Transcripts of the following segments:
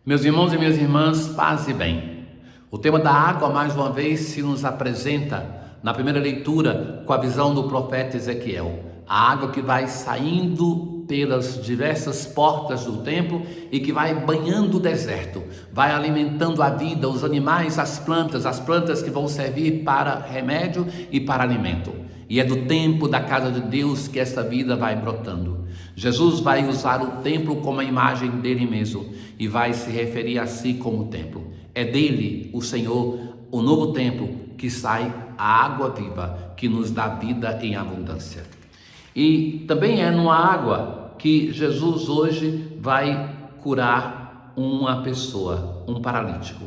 Meus irmãos e minhas irmãs, paz e bem. O tema da água, mais uma vez, se nos apresenta na primeira leitura com a visão do profeta Ezequiel. A água que vai saindo pelas diversas portas do templo e que vai banhando o deserto, vai alimentando a vida, os animais, as plantas que vão servir para remédio e para alimento. E é do templo da casa de Deus que essa vida vai brotando. Jesus vai usar o templo como a imagem dele mesmo e vai se referir a si como templo. É dele, o Senhor, o novo templo, que sai a água viva, que nos dá vida em abundância. E também é numa água que Jesus hoje vai curar uma pessoa, um paralítico.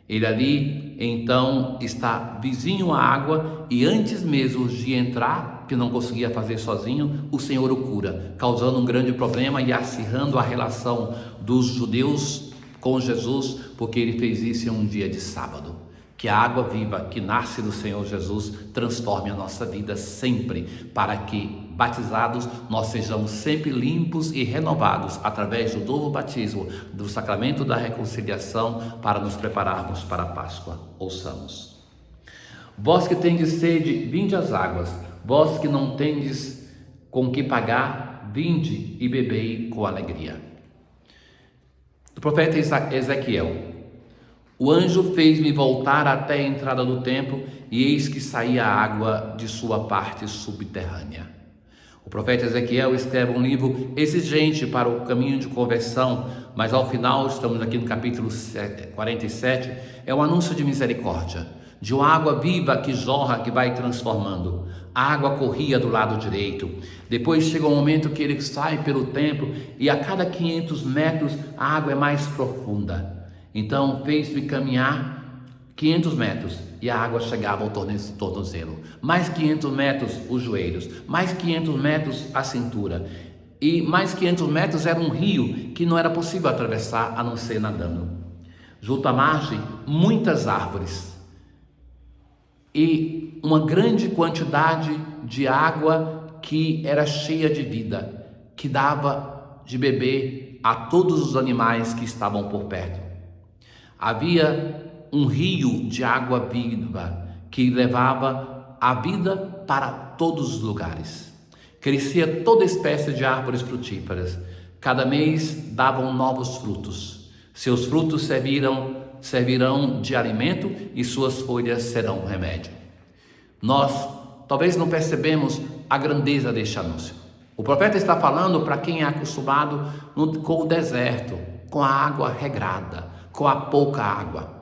Ele ali, então, está vizinho à água e antes mesmo de entrar, que não conseguia fazer sozinho, o Senhor o cura, causando um grande problema e acirrando a relação dos judeus com Jesus, porque ele fez isso em um dia de sábado. Que a água viva que nasce do Senhor Jesus transforme a nossa vida sempre, para que, batizados, nós sejamos sempre limpos e renovados através do novo batismo, do sacramento da reconciliação, para nos prepararmos para a Páscoa. Ouçamos. Vós que tendes sede, vinde às águas, vós que não tendes com que pagar, vinde e bebei com alegria. Do profeta Ezequiel. O anjo fez-me voltar até a entrada do templo, e eis que saía água de sua parte subterrânea. O profeta Ezequiel escreve um livro exigente para o caminho de conversão, mas ao final, estamos aqui no capítulo 47, é um anúncio de misericórdia, de uma água viva que jorra, que vai transformando. A água corria do lado direito. Depois chega um momento que ele sai pelo templo e a cada 500 metros a água é mais profunda. Então fez-me caminhar 500 metros e a água chegava ao tornozelo. Mais 500 metros os joelhos, mais 500 metros a cintura. E mais 500 metros era um rio que não era possível atravessar a não ser nadando. Junto à margem, muitas árvores. E uma grande quantidade de água que era cheia de vida, que dava de beber a todos os animais que estavam por perto. Havia um rio de água viva que levava a vida para todos os lugares. Crescia toda espécie de árvores frutíferas. Cada mês davam novos frutos. Seus frutos servirão de alimento e suas folhas serão remédio. Nós talvez não percebemos a grandeza deste anúncio. O profeta está falando para quem é acostumado com o deserto, com a água regrada, com a pouca água.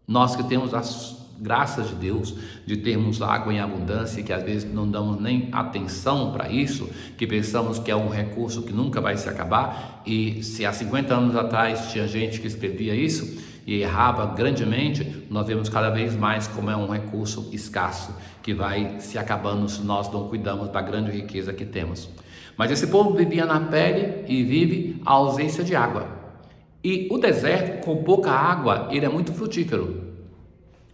Nós que temos as graças de Deus de termos água em abundância e que às vezes não damos nem atenção para isso, que pensamos que é um recurso que nunca vai se acabar, e se há 50 anos atrás tinha gente que escrevia isso e errava grandemente, nós vemos cada vez mais como é um recurso escasso que vai se acabando se nós não cuidamos da grande riqueza que temos. Mas esse povo vivia na pele e vive a ausência de água. E o deserto, com pouca água, ele é muito frutífero.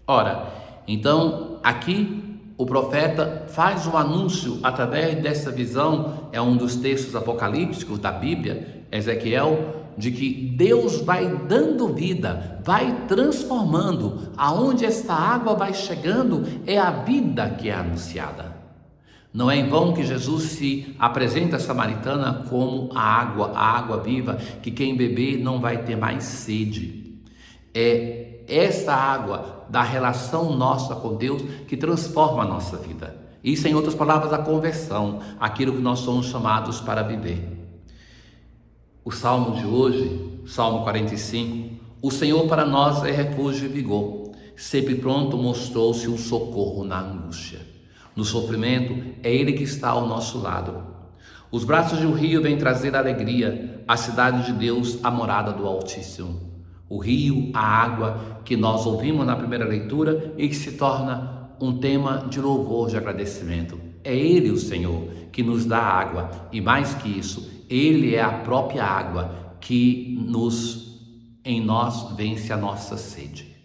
Ora, então aqui o profeta faz um anúncio através dessa visão, é um dos textos apocalípticos da Bíblia, Ezequiel, de que Deus vai dando vida, vai transformando. Aonde esta água vai chegando é a vida que é anunciada. Não é em vão que Jesus se apresenta à samaritana como a água viva, que quem beber não vai ter mais sede. É essa água da relação nossa com Deus que transforma a nossa vida. Isso, em outras palavras, a conversão, aquilo que nós somos chamados para viver. O salmo de hoje, Salmo 45, o Senhor para nós é refúgio e vigor, sempre pronto mostrou-se um socorro na angústia. No sofrimento, é Ele que está ao nosso lado. Os braços de um rio vêm trazer alegria, a cidade de Deus, a morada do Altíssimo. O rio, a água que nós ouvimos na primeira leitura e que se torna um tema de louvor, de agradecimento. É Ele, o Senhor, que nos dá água e mais que isso, Ele é a própria água que em nós vence a nossa sede.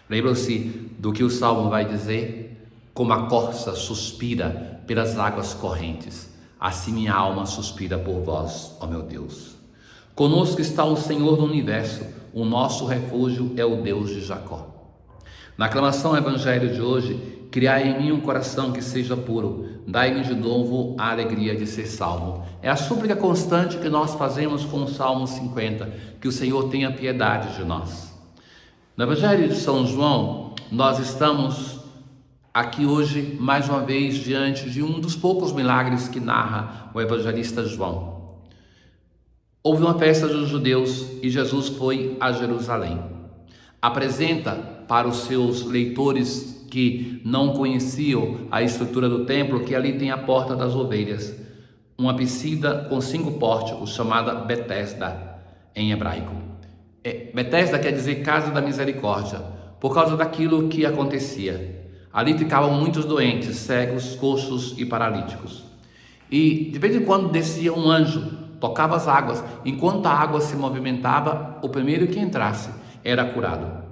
Lembram-se do que o Salmo vai dizer? Como a corça suspira pelas águas correntes, assim minha alma suspira por vós, ó meu Deus. Conosco está o Senhor do Universo, o nosso refúgio é o Deus de Jacó. Na aclamação ao Evangelho de hoje, criai em mim um coração que seja puro, dai-me de novo a alegria de ser salvo. É a súplica constante que nós fazemos com o Salmo 50, que o Senhor tenha piedade de nós. No Evangelho de São João, nós estamos aqui hoje, mais uma vez, diante de um dos poucos milagres que narra o evangelista João. Houve uma festa dos judeus e Jesus foi a Jerusalém. Apresenta para os seus leitores que não conheciam a estrutura do templo, que ali tem a Porta das Ovelhas, uma piscina com 5 pórticos, chamada Betesda em hebraico. Betesda quer dizer Casa da Misericórdia, por causa daquilo que acontecia. Ali ficavam muitos doentes, cegos, coxos e paralíticos. E de vez em quando descia um anjo, tocava as águas. Enquanto a água se movimentava, o primeiro que entrasse era curado.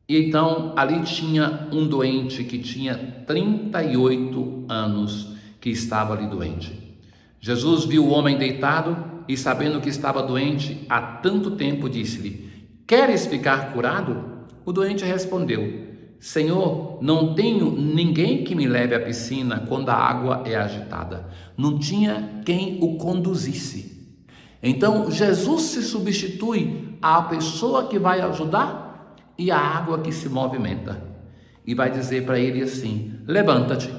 E então ali tinha um doente que tinha 38 anos, que estava ali doente. Jesus viu o homem deitado e, sabendo que estava doente há tanto tempo, disse-lhe: queres ficar curado? O doente respondeu: Senhor, não tenho ninguém que me leve à piscina quando a água é agitada. Não tinha quem o conduzisse. Então Jesus se substitui à pessoa que vai ajudar e à água que se movimenta. E vai dizer para ele assim: levanta-te,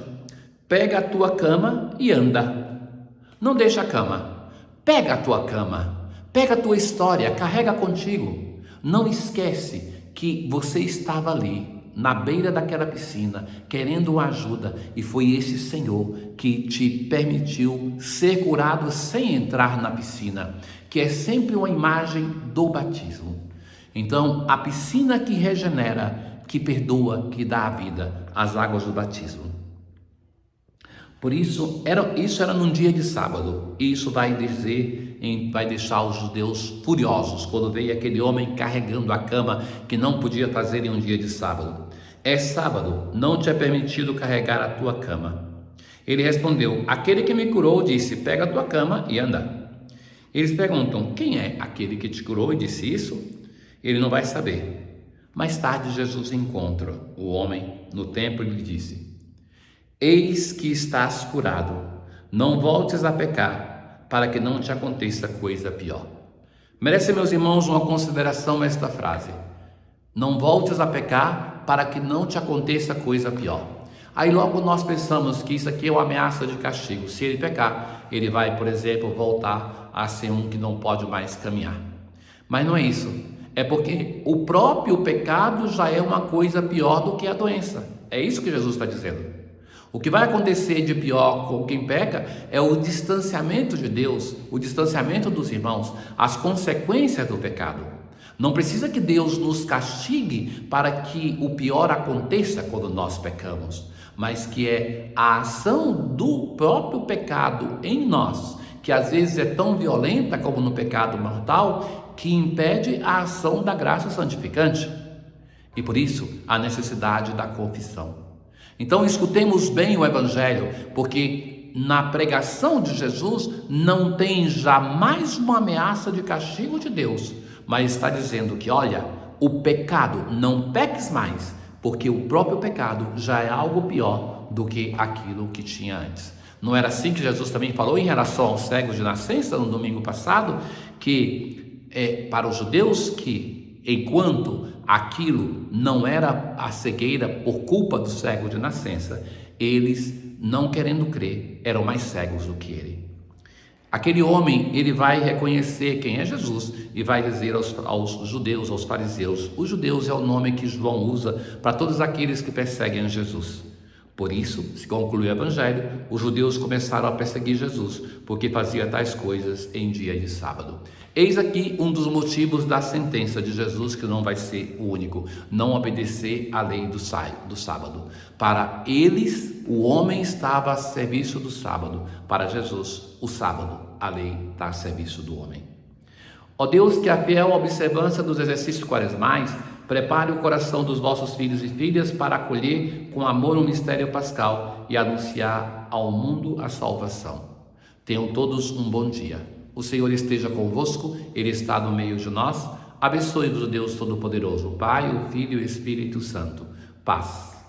pega a tua cama e anda. Não deixa a cama, pega a tua cama, pega a tua história, carrega contigo. Não esquece que você estava ali, na beira daquela piscina, querendo ajuda, e foi esse Senhor que te permitiu ser curado sem entrar na piscina, que é sempre uma imagem do batismo. Então, a piscina que regenera, que perdoa, que dá a vida, as águas do batismo. Por isso, isso era num dia de sábado, e isso vai deixar os judeus furiosos, quando veio aquele homem carregando a cama, que não podia fazer em um dia de sábado. É sábado, não te é permitido carregar a tua cama. Ele respondeu: aquele que me curou disse, pega a tua cama e anda. Eles perguntam: quem é aquele que te curou e disse isso? Ele não vai saber. Mais tarde Jesus encontra o homem no templo e lhe disse: eis que estás curado, não voltes a pecar, para que não te aconteça coisa pior. Merece, meus irmãos, uma consideração esta frase: não voltes a pecar, para que não te aconteça coisa pior. Aí logo nós pensamos que isso aqui é uma ameaça de castigo. Se ele pecar, ele vai, por exemplo, voltar a ser um que não pode mais caminhar. Mas não é isso. É porque o próprio pecado já é uma coisa pior do que a doença. É isso que Jesus está dizendo. O que vai acontecer de pior com quem peca é o distanciamento de Deus, o distanciamento dos irmãos, as consequências do pecado. Não precisa que Deus nos castigue para que o pior aconteça quando nós pecamos, mas que é a ação do próprio pecado em nós, que às vezes é tão violenta como no pecado mortal, que impede a ação da graça santificante. E por isso a necessidade da confissão. Então escutemos bem o Evangelho, porque na pregação de Jesus não tem jamais uma ameaça de castigo de Deus, mas está dizendo que, olha, o pecado, não peques mais, porque o próprio pecado já é algo pior do que aquilo que tinha antes. Não era assim que Jesus também falou em relação aos cegos de nascença no domingo passado, que para os judeus que enquanto aquilo não era a cegueira por culpa do cego de nascença, eles, não querendo crer, eram mais cegos do que ele. Aquele homem, ele vai reconhecer quem é Jesus e vai dizer aos judeus, aos fariseus. Os judeus é o nome que João usa para todos aqueles que perseguem Jesus. Por isso, se conclui o Evangelho, os judeus começaram a perseguir Jesus, porque fazia tais coisas em dia de sábado. Eis aqui um dos motivos da sentença de Jesus, que não vai ser o único: não obedecer à lei do sábado. Para eles, o homem estava a serviço do sábado. Para Jesus, o sábado, a lei está a serviço do homem. Ó Deus, que a fiel observância dos exercícios quaresmais prepare o coração dos vossos filhos e filhas para acolher com amor o mistério pascal e anunciar ao mundo a salvação. Tenham todos um bom dia. O Senhor esteja convosco, Ele está no meio de nós. Abençoe-vos o Deus Todo-Poderoso, o Pai, o Filho e o Espírito Santo. Paz.